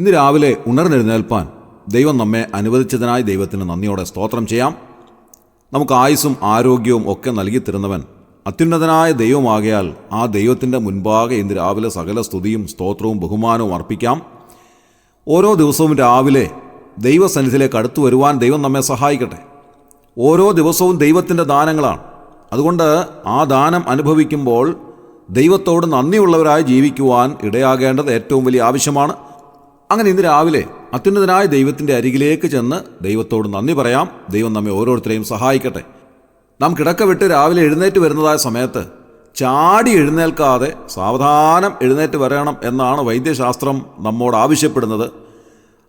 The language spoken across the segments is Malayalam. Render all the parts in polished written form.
ഇന്ന് രാവിലെ ഉണർന്നെഴുന്നേൽപ്പാൻ ദൈവം നമ്മെ അനുവദിച്ചതിനായി ദൈവത്തിന് നന്ദിയോടെ സ്തോത്രം ചെയ്യാം. നമുക്ക് ആയുസ്സും ആരോഗ്യവും ഒക്കെ നൽകിത്തരുന്നവൻ അത്യുന്നതനായ ദൈവമാകയാൽ ആ ദൈവത്തിൻ്റെ മുൻപാകെ ഇന്ന് രാവിലെ സകല സ്തുതിയും സ്തോത്രവും ബഹുമാനവും അർപ്പിക്കാം. ഓരോ ദിവസവും രാവിലെ ദൈവസന്നിധിയിലേക്ക് അടുത്തു വരുവാൻ ദൈവം നമ്മെ സഹായിക്കട്ടെ. ഓരോ ദിവസവും ദൈവത്തിൻ്റെ ദാനങ്ങളാണ്. അതുകൊണ്ട് ആ ദാനം അനുഭവിക്കുമ്പോൾ ദൈവത്തോട് നന്ദിയുള്ളവരായി ജീവിക്കുവാൻ ഇടയാകേണ്ടത് ഏറ്റവും വലിയ ആവശ്യമാണ്. അങ്ങനെ ഇന്ന് രാവിലെ അത്യുന്നതനായ ദൈവത്തിൻ്റെ അരികിലേക്ക് ചെന്ന് ദൈവത്തോട് നന്ദി പറയാം. ദൈവം നമ്മെ ഓരോരുത്തരെയും സഹായിക്കട്ടെ. നാം കിടക്ക വിട്ട് രാവിലെ എഴുന്നേറ്റ് വരുന്നതായ സമയത്ത് ചാടി എഴുന്നേൽക്കാതെ സാവധാനം എഴുന്നേറ്റ് വരണം എന്നാണ് വൈദ്യശാസ്ത്രം നമ്മോട് ആവശ്യപ്പെടുന്നത്.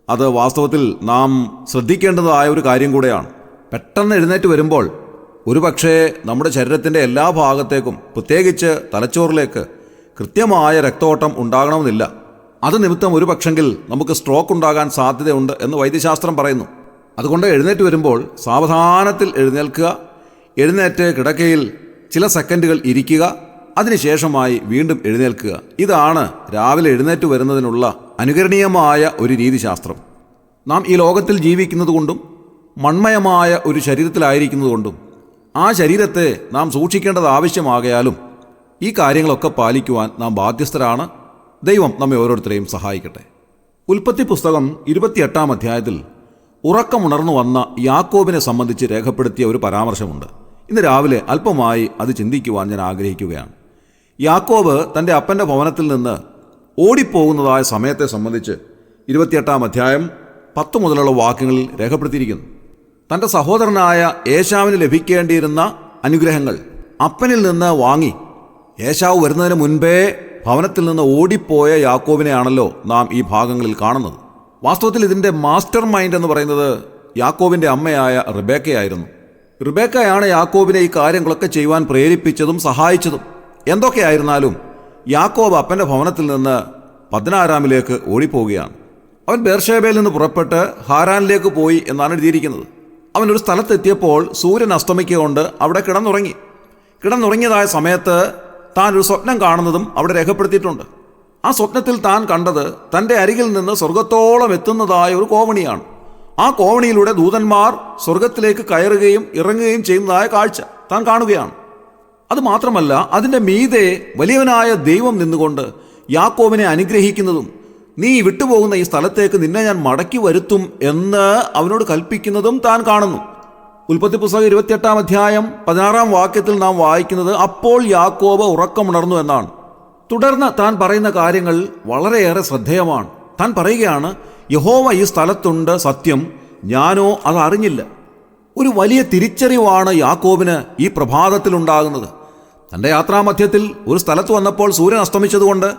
അത് വാസ്തവത്തിൽ നാം ശ്രദ്ധിക്കേണ്ടതായ ഒരു കാര്യം കൂടെയാണ്. പെട്ടെന്ന് എഴുന്നേറ്റ് വരുമ്പോൾ ഒരുപക്ഷേ നമ്മുടെ ശരീരത്തിൻ്റെ എല്ലാ ഭാഗത്തേക്കും, പ്രത്യേകിച്ച് തലച്ചോറിലേക്ക് കൃത്യമായ രക്തോട്ടം ഉണ്ടാകണമെന്നില്ല. അത് നിമിത്തം ഒരു പക്ഷെങ്കിൽ നമുക്ക് സ്ട്രോക്ക് ഉണ്ടാകാൻ സാധ്യതയുണ്ട് എന്ന് വൈദ്യശാസ്ത്രം പറയുന്നു. അതുകൊണ്ട് എഴുന്നേറ്റ് വരുമ്പോൾ സാവധാനത്തിൽ എഴുന്നേൽക്കുക. എഴുന്നേറ്റ് കിടക്കയിൽ ചില സെക്കൻഡുകൾ ഇരിക്കുക. അതിനുശേഷമായി വീണ്ടും എഴുന്നേൽക്കുക. ഇതാണ് രാവിലെ എഴുന്നേറ്റ് വരുന്നതിനുള്ള അനുകരണീയമായ ഒരു രീതിശാസ്ത്രം. നാം ഈ ലോകത്തിൽ ജീവിക്കുന്നത് കൊണ്ടും മൺമയമായ ഒരു ശരീരത്തിലായിരിക്കുന്നതുകൊണ്ടും ആ ശരീരത്തെ നാം സൂക്ഷിക്കേണ്ടത് ആവശ്യമാകയാലും ഈ കാര്യങ്ങളൊക്കെ പാലിക്കുവാൻ നാം ബാധ്യസ്ഥരാണ്. ദൈവം നമ്മെ ഓരോരുത്തരെയും സഹായിക്കട്ടെ. ഉൽപ്പത്തി പുസ്തകം 28-ാം അധ്യായത്തിൽ ഉറക്കമുണർന്നു വന്ന യാക്കോബിനെ സംബന്ധിച്ച് രേഖപ്പെടുത്തിയ ഒരു പരാമർശമുണ്ട്. ഇന്ന് രാവിലെ അല്പമായി അത് ചിന്തിക്കുവാൻ ഞാൻ ആഗ്രഹിക്കുകയാണ്. യാക്കോബ് തൻ്റെ അപ്പൻ്റെ ഭവനത്തിൽ നിന്ന് ഓടിപ്പോകുന്നതായ സമയത്തെ സംബന്ധിച്ച് 28-ാം അധ്യായം 10 മുതലുള്ള വാക്യങ്ങളിൽ രേഖപ്പെടുത്തിയിരിക്കുന്നു. തൻ്റെ സഹോദരനായ ഏശാവിന് ലഭിക്കേണ്ടിയിരുന്ന അനുഗ്രഹങ്ങൾ അപ്പനിൽ നിന്ന് വാങ്ങി ഏശാവ് വരുന്നതിന് മുൻപേ ഭവനത്തിൽ നിന്ന് ഓടിപ്പോയ യാക്കോബിനെയാണല്ലോ നാം ഈ ഭാഗങ്ങളിൽ കാണുന്നത്. വാസ്തവത്തിൽ ഇതിൻ്റെ മാസ്റ്റർ മൈൻഡ് എന്ന് പറയുന്നത് യാക്കോബിൻ്റെ അമ്മയായ റിബേക്കയായിരുന്നു. റിബേക്കയാണ് യാക്കോബിനെ ഈ കാര്യങ്ങളൊക്കെ ചെയ്യുവാൻ പ്രേരിപ്പിച്ചതും സഹായിച്ചതും. എന്തൊക്കെയായിരുന്നാലും യാക്കോബ് അപ്പൻ്റെ ഭവനത്തിൽ നിന്ന് പദ്ദൻഅരാമിലേക്ക് ഓടിപ്പോവുകയാണ്. അവൻ ബേർഷേബയിൽ നിന്ന് പുറപ്പെട്ട് ഹാരാനിലേക്ക് പോയി എന്നാണ് എഴുതിയിരിക്കുന്നത്. അവനൊരു സ്ഥലത്തെത്തിയപ്പോൾ സൂര്യൻ അസ്തമിക്കൊണ്ട് അവിടെ കിടന്നുറങ്ങിയതായ സമയത്ത് താൻ ഒരു സ്വപ്നം കാണുന്നതും അവിടെ രേഖപ്പെടുത്തിയിട്ടുണ്ട്. ആ സ്വപ്നത്തിൽ താൻ കണ്ടത് തൻ്റെ അരികിൽ നിന്ന് സ്വർഗത്തോളം എത്തുന്നതായ ഒരു കോവണിയാണ്. ആ കോവണിയിലൂടെ ദൂതന്മാർ സ്വർഗത്തിലേക്ക് കയറുകയും ഇറങ്ങുകയും ചെയ്യുന്നതായ കാഴ്ച താൻ കാണുകയാണ്. അതുമാത്രമല്ല, അതിൻ്റെ മീതെ വലിയവനായ ദൈവം നിന്നുകൊണ്ട് യാക്കോബിനെ അനുഗ്രഹിക്കുന്നതും നീ വിട്ടുപോകുന്ന ഈ സ്ഥലത്തേക്ക് നിന്നെ ഞാൻ മടക്കി വരുത്തും എന്ന് അവനോട് കൽപ്പിക്കുന്നതും താൻ കാണുന്നു. ഉൽപ്പത്തി പുസ്തകം 28-ാം അധ്യായം 16-ാം വാക്യത്തിൽ നാം വായിക്കുന്നത് അപ്പോൾ യാക്കോബ് ഉറക്കമുണർന്നു എന്നാണ്. തുടർന്ന് താൻ പറയുന്ന കാര്യങ്ങൾ വളരെയേറെ ശ്രദ്ധേയമാണ്. താൻ പറയുകയാണ്, യഹോവ ഈ സ്ഥലത്തുണ്ട്, സത്യം, ഞാനോ അത് അറിഞ്ഞില്ല. ഒരു വലിയ തിരിച്ചറിവാണ് യാക്കോബിന് ഈ പ്രഭാതത്തിലുണ്ടാകുന്നത്. തൻ്റെ യാത്രാമധ്യത്തിൽ ഒരു സ്ഥലത്ത് വന്നപ്പോൾ സൂര്യൻ അസ്തമിച്ചതുകൊണ്ട്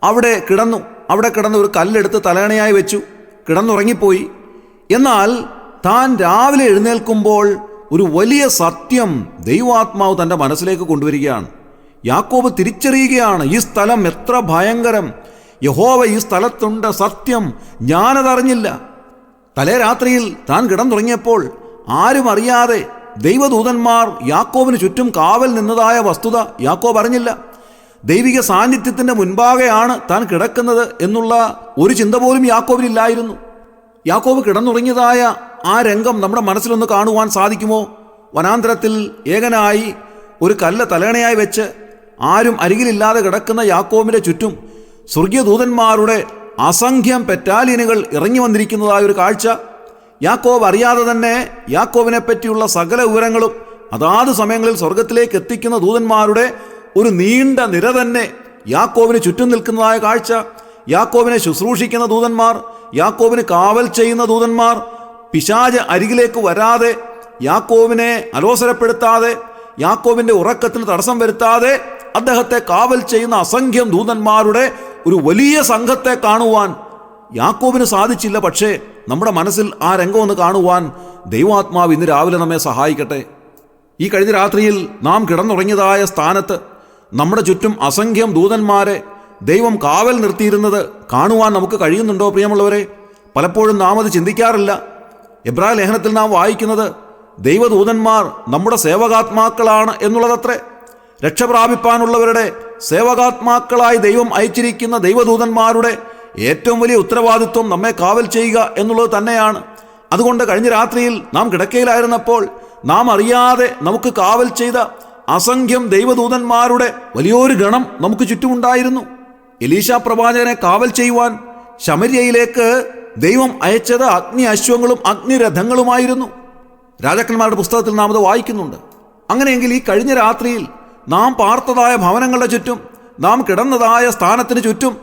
അവിടെ കിടന്ന് ഒരു കല്ലെടുത്ത് തലയണയായി വെച്ചു, കിടന്നുറങ്ങിപ്പോയി. എന്നാൽ താൻ രാവിലെ എഴുന്നേൽക്കുമ്പോൾ ഒരു വലിയ സത്യം ദൈവാത്മാവ് തൻ്റെ മനസ്സിലേക്ക് കൊണ്ടുവരികയാണ്. യാക്കോബ് തിരിച്ചറിയുകയാണ്, ഈ സ്ഥലം എത്ര ഭയങ്കരം, യഹോവ ഈ സ്ഥലത്തുണ്ട്, സത്യം, ഞാനതറിഞ്ഞില്ല. തലേ രാത്രിയിൽ താൻ കിടന്നുറങ്ങിയപ്പോൾ ആരും അറിയാതെ ദൈവദൂതന്മാർ യാക്കോബിന് ചുറ്റും കാവൽ നിന്നതായ വസ്തുത യാക്കോബ് അറിഞ്ഞില്ല. ദൈവിക സാന്നിധ്യത്തിൻ്റെ മുൻപാകെയാണ് താൻ കിടക്കുന്നത് എന്നുള്ള ഒരു ചിന്ത പോലും യാക്കോബിനില്ലായിരുന്നു. യാക്കോബ് കിടന്നുറങ്ങിയതായ ആ രംഗം നമ്മുടെ മനസ്സിലൊന്ന് കാണുവാൻ സാധിക്കുമോ? വനാന്തരത്തിൽ ഏകനായി ഒരു കല്ല് തലയണയായി വെച്ച് ആരും അരികിലില്ലാതെ കിടക്കുന്ന യാക്കോബിൻ്റെ ചുറ്റും സ്വർഗീയ ദൂതന്മാരുടെ അസംഖ്യം പെറ്റാലിയനുകൾ ഇറങ്ങി വന്നിരിക്കുന്നതായ ഒരു കാഴ്ച. യാക്കോബ് അറിയാതെ തന്നെ യാക്കോബിനെ പറ്റിയുള്ള സകല വിവരങ്ങളും അതാത് സമയങ്ങളിൽ സ്വർഗത്തിലേക്ക് എത്തിക്കുന്ന ദൂതന്മാരുടെ ഒരു നീണ്ട നിര തന്നെ യാക്കോബിന് ചുറ്റും നിൽക്കുന്നതായ കാഴ്ച. യാക്കോബിനെ ശുശ്രൂഷിക്കുന്ന ദൂതന്മാർ, യാക്കോബിന് കാവൽ ചെയ്യുന്ന ദൂതന്മാർ, പിശാച് അരികിലേക്ക് വരാതെ, യാക്കോബിനെ അലോസരപ്പെടുത്താതെ, യാക്കോബിൻ്റെ ഉറക്കത്തിന് തടസ്സം വരുത്താതെ അദ്ദേഹത്തെ കാവൽ ചെയ്യുന്ന അസംഖ്യം ദൂതന്മാരുടെ ഒരു വലിയ സംഘത്തെ കാണുവാൻ യാക്കോബിന് സാധിച്ചില്ല. പക്ഷേ നമ്മുടെ മനസ്സിൽ ആ രംഗം ഒന്ന് കാണുവാൻ ദൈവാത്മാവ് ഇന്ന് രാവിലെ നമ്മെ സഹായിക്കട്ടെ. ഈ കഴിഞ്ഞ രാത്രിയിൽ നാം കിടന്നുറങ്ങിയതായ സ്ഥാനത്ത് നമ്മുടെ ചുറ്റും അസംഖ്യം ദൂതന്മാരെ ദൈവം കാവൽ നിർത്തിയിരുന്നത് കാണുവാൻ നമുക്ക് കഴിയുന്നുണ്ടോ പ്രിയമുള്ളവരെ? പലപ്പോഴും നാം അത് ചിന്തിക്കാറില്ല. എബ്രായ ലേഖനത്തിൽ നാം വായിക്കുന്നത് ദൈവദൂതന്മാർ നമ്മുടെ സേവകാത്മാക്കളാണ് എന്നുള്ളതത്രേ. രക്ഷപ്രാപിപ്പാനുള്ളവരുടെ സേവകാത്മാക്കളായി ദൈവം അയച്ചിരിക്കുന്ന ദൈവദൂതന്മാരുടെ ഏറ്റവും വലിയ ഉത്തരവാദിത്വം നമ്മെ കാവൽ ചെയ്യുക എന്നുള്ളത് തന്നെയാണ്. അതുകൊണ്ട് കഴിഞ്ഞ രാത്രിയിൽ നാം കിടക്കയിലായിരുന്നപ്പോൾ നാം അറിയാതെ നമുക്ക് കാവൽ ചെയ്ത അസംഖ്യം ദൈവദൂതന്മാരുടെ വലിയൊരു ഗണം നമുക്ക് ചുറ്റുമുണ്ടായിരുന്നു. എലീശ പ്രവാചകനെ കാവൽ ചെയ്യുവാൻ ശമര്യയിലേക്ക് ദൈവം അയച്ചത് അഗ്നി അശ്വങ്ങളും അഗ്നിരഥങ്ങളുമായിരുന്നു. രാജാക്കന്മാരുടെ പുസ്തകത്തിൽ നാം അത് വായിക്കുന്നുണ്ട്. അങ്ങനെയെങ്കിൽ ഈ കഴിഞ്ഞ രാത്രിയിൽ നാം പാർത്തതായ ഭവനങ്ങളുടെ ചുറ്റും, നാം കിടന്നതായ സ്ഥാനത്തിന് ചുറ്റും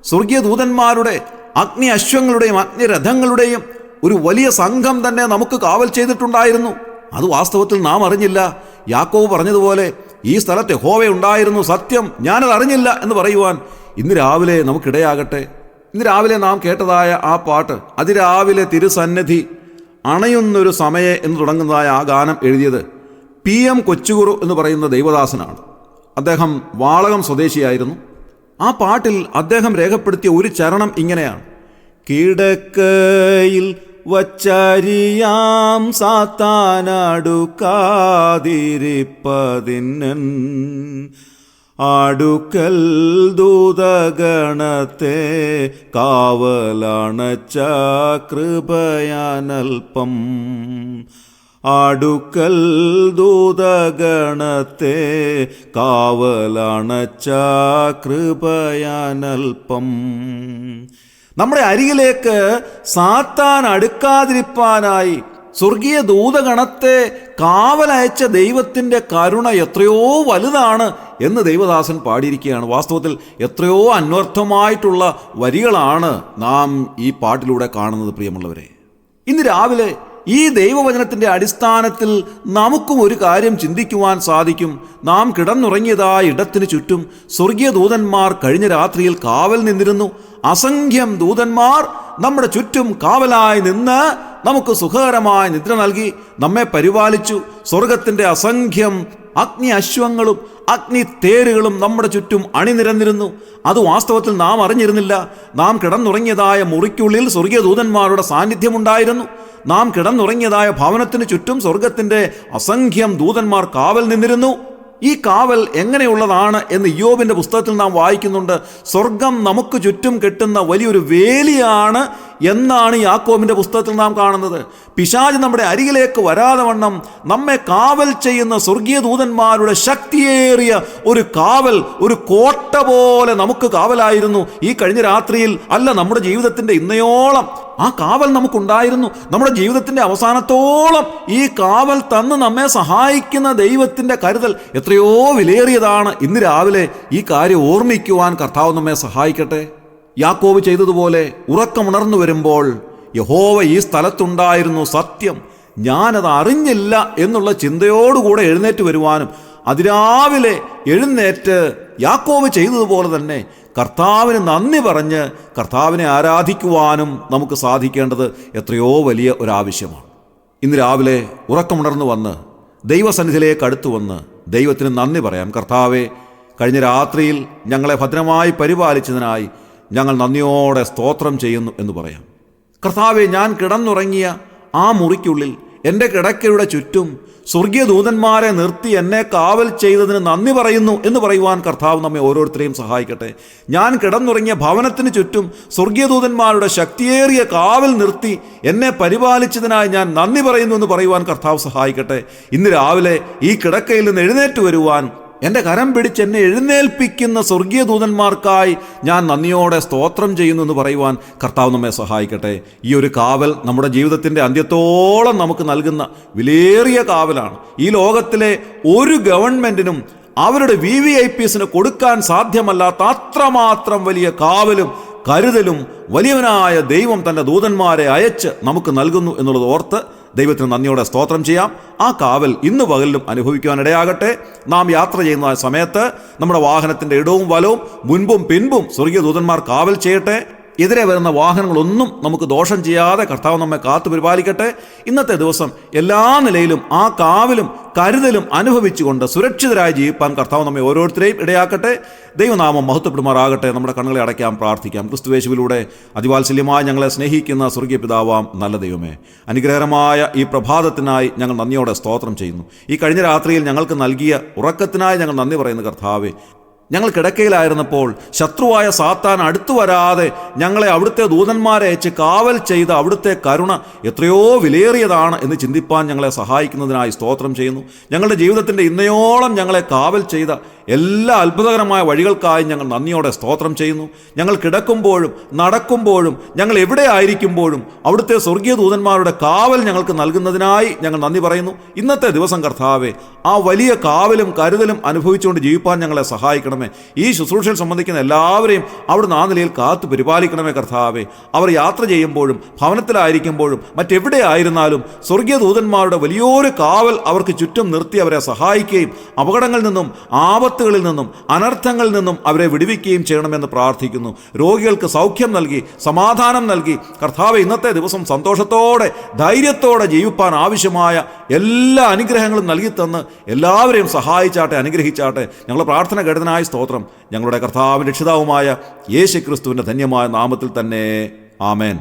സ്വർഗീയ ദൂതന്മാരുടെ അഗ്നി അശ്വങ്ങളുടെയും അഗ്നിരഥങ്ങളുടെയും ഒരു വലിയ സംഘം തന്നെ നമുക്ക് കാവൽ ചെയ്തിട്ടുണ്ടായിരുന്നു. അത് വാസ്തവത്തിൽ നാം അറിഞ്ഞില്ല. യാക്കോബ് പറഞ്ഞതുപോലെ ഈ സ്ഥലത്ത് യഹോവ ഉണ്ടായിരുന്നു, സത്യം ഞാനത് അറിഞ്ഞില്ല എന്ന് പറയുവാൻ ഇന്ന് രാവിലെ നമുക്കിടയാകട്ടെ. ഇന്ന് രാവിലെ നാം കേട്ടതായ ആ പാട്ട്, അതിരാവിലെ തിരുസന്നിധി അണയുന്നൊരു സമയെ എന്ന് തുടങ്ങുന്നതായ ആ ഗാനം എഴുതിയത് PM കൊച്ചുകുറു എന്ന് പറയുന്ന ദൈവദാസനാണ്. അദ്ദേഹം വാളകം സ്വദേശിയായിരുന്നു. ആ പാട്ടിൽ അദ്ദേഹം രേഖപ്പെടുത്തിയ ഒരു ചരണം ഇങ്ങനെയാണ്: കിടക്കയിൽ വച്ചരിയാം സാത്താനടുക്കാതിരിപ്പതിന്നൻ അടുക്കൽ ദൂതഗണത്തെ കാവലണച്ച കൃപയാനൽപ്പം. അടുക്കൽ ദൂതഗണത്തെ കാവലണച്ച കൃപയാനൽപ്പം. നമ്മുടെ അരികിലേക്ക് സാത്താൻ അടുക്കാതിരിപ്പാനായി സ്വർഗീയ ദൂതഗണത്തെ കാവലയച്ച ദൈവത്തിൻ്റെ കരുണ എത്രയോ വലുതാണ് എന്ന് ദൈവദാസൻ പാടിയിരിക്കുകയാണ്. വാസ്തവത്തിൽ എത്രയോ അന്വർത്ഥമായിട്ടുള്ള വരികളാണ് നാം ഈ പാട്ടിലൂടെ കാണുന്നത്. പ്രിയമുള്ളവരെ, ഇന്ന് രാവിലെ ഈ ദൈവവചനത്തിൻ്റെ അടിസ്ഥാനത്തിൽ നമുക്കും ഒരു കാര്യം ചിന്തിക്കുവാൻ സാധിക്കും. നാം കിടന്നുറങ്ങിയതായ ഇടത്തിന് ചുറ്റും സ്വർഗീയ ദൂതന്മാർ കഴിഞ്ഞ രാത്രിയിൽ കാവൽ നിന്നിരുന്നു. അസംഖ്യം ദൂതന്മാർ നമ്മുടെ ചുറ്റും കാവലായി നിന്ന് നമുക്ക് സുഖകരമായ നിദ്ര നൽകി നമ്മെ പരിപാലിച്ചു. സ്വർഗത്തിൻ്റെ അസംഖ്യം അഗ്നി അശ്വങ്ങളും അഗ്നി തേരുകളും നമ്മുടെ ചുറ്റും അണിനിരന്നിരുന്നു. അത് വാസ്തവത്തിൽ നാം അറിഞ്ഞിരുന്നില്ല. നാം കിടന്നുറങ്ങിയതായ മുറിക്കുള്ളിൽ സ്വർഗീയ ദൂതന്മാരുടെ സാന്നിധ്യമുണ്ടായിരുന്നു. നാം കിടന്നുറങ്ങിയതായ ഭവനത്തിന് ചുറ്റും സ്വർഗത്തിൻ്റെ അസംഖ്യം ദൂതന്മാർ കാവൽ നിന്നിരുന്നു. ഈ കാവൽ എങ്ങനെയുള്ളതാണ് എന്ന് ഇയ്യോബിൻ്റെ പുസ്തകത്തിൽ നാം വായിക്കുന്നുണ്ട്. സ്വർഗം നമുക്ക് ചുറ്റും കെട്ടുന്ന വലിയൊരു വേലിയാണ് എന്നാണ് യാക്കോബിൻ്റെ പുസ്തകത്തിൽ നാം കാണുന്നത്. പിശാച് നമ്മുടെ അരികിലേക്ക് വരാതെ വണ്ണം നമ്മെ കാവൽ ചെയ്യുന്ന സ്വർഗീയ ദൂതന്മാരുടെ ശക്തിയേറിയ ഒരു കാവൽ, ഒരു കോട്ട പോലെ നമുക്ക് കാവലായിരുന്നു ഈ കഴിഞ്ഞ രാത്രിയിൽ. അല്ല, നമ്മുടെ ജീവിതത്തിൻ്റെ ഇന്നയോളം ആ കാവൽ നമുക്കുണ്ടായിരുന്നു. നമ്മുടെ ജീവിതത്തിൻ്റെ അവസാനത്തോളം ഈ കാവൽ തന്ന് നമ്മെ സഹായിക്കുന്ന ദൈവത്തിൻ്റെ കരുതൽ എത്രയോ വിലയേറിയതാണ്. ഇന്ന് രാവിലെ ഈ കാര്യം ഓർമ്മിക്കുവാൻ കർത്താവ് നമ്മെ സഹായിക്കട്ടെ. യാക്കോബ് ചെയ്തതുപോലെ ഉറക്കമുണർന്നു വരുമ്പോൾ യഹോവ ഈ സ്ഥലത്തുണ്ടായിരുന്നു, സത്യം ഞാനത് അറിഞ്ഞില്ല എന്നുള്ള ചിന്തയോടുകൂടെ എഴുന്നേറ്റ് വരുവാനും അതിരാവിലെ എഴുന്നേറ്റ് യാക്കോബ് ചെയ്തതുപോലെ തന്നെ കർത്താവിന് നന്ദി പറഞ്ഞ് കർത്താവിനെ ആരാധിക്കുവാനും നമുക്ക് സാധിക്കേണ്ടത് എത്രയോ വലിയ ഒരാവശ്യമാണ്. ഇന്ന് രാവിലെ ഉറക്കമുണർന്നു വന്ന് ദൈവസന്നിധിയിലേക്ക് അടുത്തു വന്ന് ദൈവത്തിന് നന്ദി പറയാം. കർത്താവെ, കഴിഞ്ഞ രാത്രിയിൽ ഞങ്ങളെ ഭദ്രമായി പരിപാലിച്ചതിനായി ഞങ്ങൾ നന്ദിയോടെ സ്തോത്രം ചെയ്യുന്നു എന്ന് പറയാം. കർത്താവെ, ഞാൻ കിടന്നുറങ്ങിയ ആ മുറിക്കുള്ളിൽ എൻ്റെ കിടക്കയുടെ ചുറ്റും സ്വർഗീയ ദൂതന്മാരെ നിർത്തി എന്നെ കാവൽ ചെയ്തതിന് നന്ദി പറയുന്നു എന്ന് പറയുവാൻ കർത്താവ് നമ്മെ ഓരോരുത്തരെയും സഹായിക്കട്ടെ. ഞാൻ കിടന്നുറങ്ങിയ ഭവനത്തിന് ചുറ്റും സ്വർഗീയ ദൂതന്മാരുടെ ശക്തിയേറിയ കാവൽ നിർത്തി എന്നെ പരിപാലിച്ചതിനായി ഞാൻ നന്ദി പറയുന്നു എന്ന് പറയുവാൻ കർത്താവ് സഹായിക്കട്ടെ. ഇന്ന് രാവിലെ ഈ കിടക്കയിൽ നിന്ന് എഴുന്നേറ്റ് വരുവാൻ എൻ്റെ കരം പിടിച്ച് എന്നെ എഴുന്നേൽപ്പിക്കുന്ന സ്വർഗീയ ദൂതന്മാർക്കായി ഞാൻ നന്ദിയോടെ സ്തോത്രം ചെയ്യുന്നു എന്ന് പറയുവാൻ കർത്താവ് നമ്മെ സഹായിക്കട്ടെ. ഈ ഒരു കാവൽ നമ്മുടെ ജീവിതത്തിൻ്റെ അന്ത്യത്തോളം നമുക്ക് നൽകുന്ന വിലയേറിയ കാവലാണ്. ഈ ലോകത്തിലെ ഒരു ഗവൺമെൻറ്റിനും അവരുടെ VVIPs കൊടുക്കാൻ സാധ്യമല്ലാത്ത അത്രമാത്രം വലിയ കാവലും കരുതലും വലിയവനായ ദൈവം തൻ്റെ ദൂതന്മാരെ അയച്ച് നമുക്ക് നൽകുന്നു എന്നുള്ളത് ഓർത്ത് ദൈവത്തിന് നന്ദിയോടെ സ്തോത്രം ചെയ്യാം. ആ കാവൽ ഇന്ന് പകലിലും അനുഭവിക്കുവാനിടയാകട്ടെ. നാം യാത്ര ചെയ്യുന്ന സമയത്ത് നമ്മുടെ വാഹനത്തിൻ്റെ ഇടവും വലവും മുൻപും പിൻപും സ്വർഗീയ ദൂതന്മാർ കാവൽ ചെയ്യട്ടെ. എതിരെ വരുന്ന വാഹനങ്ങളൊന്നും നമുക്ക് ദോഷം ചെയ്യാതെ കർത്താവ് നമ്മെ കാത്തു പരിപാലിക്കട്ടെ. ഇന്നത്തെ ദിവസം എല്ലാ നിലയിലും ആ കാവലും കരുതലും അനുഭവിച്ചുകൊണ്ട് സുരക്ഷിതരായി ജീവിപ്പാൻ കർത്താവ് നമ്മെ ഓരോരുത്തരെയും ഇടയാക്കട്ടെ. ദൈവനാമം മഹത്വപ്പെടുമാറാകട്ടെ. നമ്മുടെ കണ്ണുകളെ അടയ്ക്കാം, പ്രാർത്ഥിക്കാം. ക്രിസ്തുയേശുവിലൂടെ അതിവാത്സല്യമായി ഞങ്ങളെ സ്നേഹിക്കുന്ന സ്വർഗീയ പിതാവാം നല്ല ദൈവമേ, അനുഗ്രഹകരമായ ഈ പ്രഭാതത്തിനായി ഞങ്ങൾ നന്ദിയോടെ സ്തോത്രം ചെയ്യുന്നു. ഈ കഴിഞ്ഞ രാത്രിയിൽ ഞങ്ങൾക്ക് നൽകിയ ഉറക്കത്തിനായി ഞങ്ങൾ നന്ദി പറയുന്നു കർത്താവേ. ഞങ്ങൾ കിടക്കയിലായിരുന്നപ്പോൾ ശത്രുവായ സാത്താൻ അടുത്തു വരാതെ ഞങ്ങളെ അവിടുത്തെ ദൂതന്മാരെ അയച്ച് കാവൽ ചെയ്ത അവിടുത്തെ കരുണ എത്രയോ വിലയേറിയതാണ് എന്ന് ചിന്തിപ്പാൻ ഞങ്ങളെ സഹായിക്കുന്നതിനായി സ്തോത്രം ചെയ്യുന്നു. ഞങ്ങളുടെ ജീവിതത്തിൻ്റെ ഇന്നയോളം ഞങ്ങളെ കാവൽ ചെയ്ത എല്ലാ അത്ഭുതകരമായ വഴികൾക്കായി ഞങ്ങൾ നന്ദിയോടെ സ്തോത്രം ചെയ്യുന്നു. ഞങ്ങൾ കിടക്കുമ്പോഴും നടക്കുമ്പോഴും ഞങ്ങൾ എവിടെ ആയിരിക്കുമ്പോഴും അവിടുത്തെ സ്വർഗീയ ദൂതന്മാരുടെ കാവൽ ഞങ്ങൾക്ക് നൽകുന്നതിനായി ഞങ്ങൾ നന്ദി പറയുന്നു. ഇന്നത്തെ ദിവസം കർത്താവേ, ആ വലിയ കാവലും കരുതലും അനുഭവിച്ചുകൊണ്ട് ജീവിപ്പാൻ ഞങ്ങളെ സഹായിക്കണമേ. ഈ ശുശ്രൂഷയിൽ സംബന്ധിക്കുന്ന എല്ലാവരെയും അവിടുന്ന് ആ നിലയിൽ കാത്തു പരിപാലിക്കണമേ കർത്താവേ. അവർ യാത്ര ചെയ്യുമ്പോഴും ഭവനത്തിലായിരിക്കുമ്പോഴും മറ്റെവിടെ ആയിരുന്നാലും സ്വർഗീയ ദൂതന്മാരുടെ വലിയൊരു കാവൽ അവർക്ക് ചുറ്റും നിർത്തി അവരെ സഹായിക്കുകയും അപകടങ്ങളിൽ നിന്നും ആപത്തുകളിൽ നിന്നും അനർത്ഥങ്ങളിൽ നിന്നും അവരെ വിടുവിക്കുകയും ചെയ്യണമെന്ന് പ്രാർത്ഥിക്കുന്നു. രോഗികൾക്ക് സൗഖ്യം നൽകി സമാധാനം നൽകി കർത്താവേ, ഇന്നത്തെ ദിവസം സന്തോഷത്തോടെ ധൈര്യത്തോടെ ജീവിപ്പാൻ ആവശ്യമായ എല്ലാ അനുഗ്രഹങ്ങളും നൽകിത്തന്ന് എല്ലാവരെയും സഹായിച്ചാട്ടെ, അനുഗ്രഹിച്ചാട്ടെ. ഞങ്ങളുടെ പ്രാർത്ഥന കേട്ടതിനായി സ്തോത്രം. ഞങ്ങളുടെ കർത്താവിൻ്റെ രക്ഷിതാവുമായ യേശു ക്രിസ്തുവിൻ്റെ ധന്യമായ നാമത്തിൽ തന്നെ ആമേൻ.